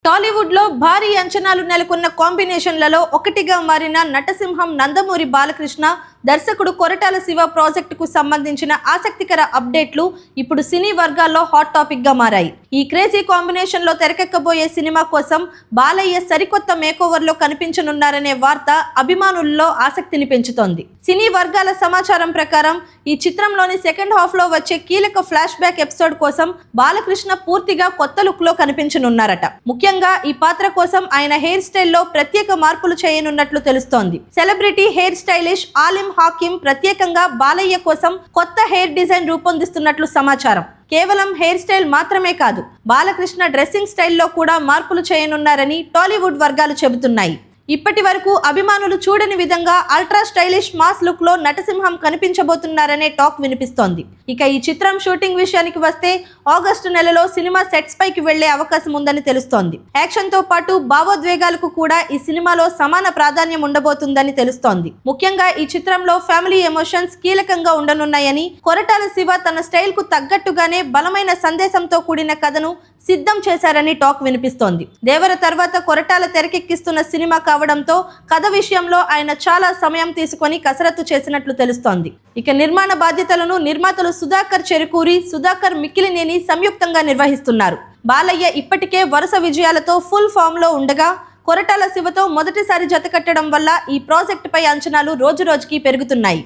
టాలీవుడ్ లో భారీ అంచనాలు నెలకొన్న కాంబినేషన్లలో ఒకటిగా మారిన నటసింహం నందమూరి బాలకృష్ణ దర్శకుడు కొరటాల శివ ప్రాజెక్టుకు సంబంధించిన ఆసక్తికర అప్డేట్లు ఇప్పుడు సినీ వర్గాల్లో హాట్ టాపిక్ గా మారాయి. ఈ క్రేజీ కాంబినేషన్ లో తెరకెక్కబోయే సినిమా కోసం బాలయ్య సరికొత్త మేకోవర్ లో కనిపించనున్నారనే వార్త అభిమానుల్లో ఆసక్తిని పెంచుతోంది. సినీ వర్గాల సమాచారం ప్రకారం ఈ చిత్రంలోని సెకండ్ హాఫ్ లో వచ్చే కీలక ఫ్లాష్ బ్యాక్ ఎపిసోడ్ కోసం బాలకృష్ణ పూర్తిగా కొత్త లుక్ లో కనిపించనున్నారట. ముఖ్యంగా ఈ పాత్ర కోసం ఆయన హెయిర్ స్టైల్లో ప్రత్యేక మార్పులు చేయనున్నట్లు తెలుస్తోంది. సెలబ్రిటీ హెయిర్ స్టైలిష్ ఆలిమ్ హాకిం ప్రత్యేకంగా బాలయ్య కోసం కొత్త హెయిర్ డిజైన్ రూపొందిస్తున్నట్లు సమాచారం. కేవలం హెయిర్ స్టైల్ మాత్రమే కాదు, బాలకృష్ణ డ్రెస్సింగ్ స్టైల్లో కూడా మార్పులు చేయనున్నారని టాలీవుడ్ వర్గాలు చెబుతున్నాయి. ఇప్పటి వరకు అభిమానులు చూడని విధంగా అల్ట్రా స్టైలిష్ మాస్ లుక్ లో నటసింహం కనిపించబోతున్నారనే టాక్ వినిపిస్తోంది. ఇక ఈ చిత్రం షూటింగ్ విషయానికి వస్తే ఆగస్టు నెలలో సినిమా సెట్స్ పైకి వెళ్లే అవకాశం ఉందని తెలుస్తోంది. యాక్షన్ తో పాటు భావోద్వేగాలకు కూడా ఈ సినిమాలో సమాన ప్రాధాన్యం ఉండబోతుందని తెలుస్తోంది. ముఖ్యంగా ఈ చిత్రంలో ఫ్యామిలీ ఎమోషన్స్ కీలకంగా ఉండనున్నాయని, కొరటాల శివ తన స్టైల్ కు తగ్గట్టుగానే బలమైన సందేశంతో కూడిన కథను సిద్ధం చేశారని టాక్ వినిపిస్తోంది. దేవర తర్వాత కొరటాల తెరకెక్కిస్తున్న సినిమా కావడంతో కథ విషయంలో ఆయన చాలా సమయం తీసుకొని కసరత్తు చేసినట్లు తెలుస్తోంది. ఇక నిర్మాణ బాధ్యతలను నిర్మాతలు సుధాకర్ చెరుకూరి, సుధాకర్ మిక్కిలినేని సంయుక్తంగా నిర్వహిస్తున్నారు. బాలయ్య ఇప్పటికే వరుస విజయాలతో ఫుల్ ఫామ్ లో ఉండగా, కొరటాల శివతో మొదటిసారి జతకట్టడం వల్ల ఈ ప్రాజెక్టుపై అంచనాలు రోజురోజుకి పెరుగుతున్నాయి.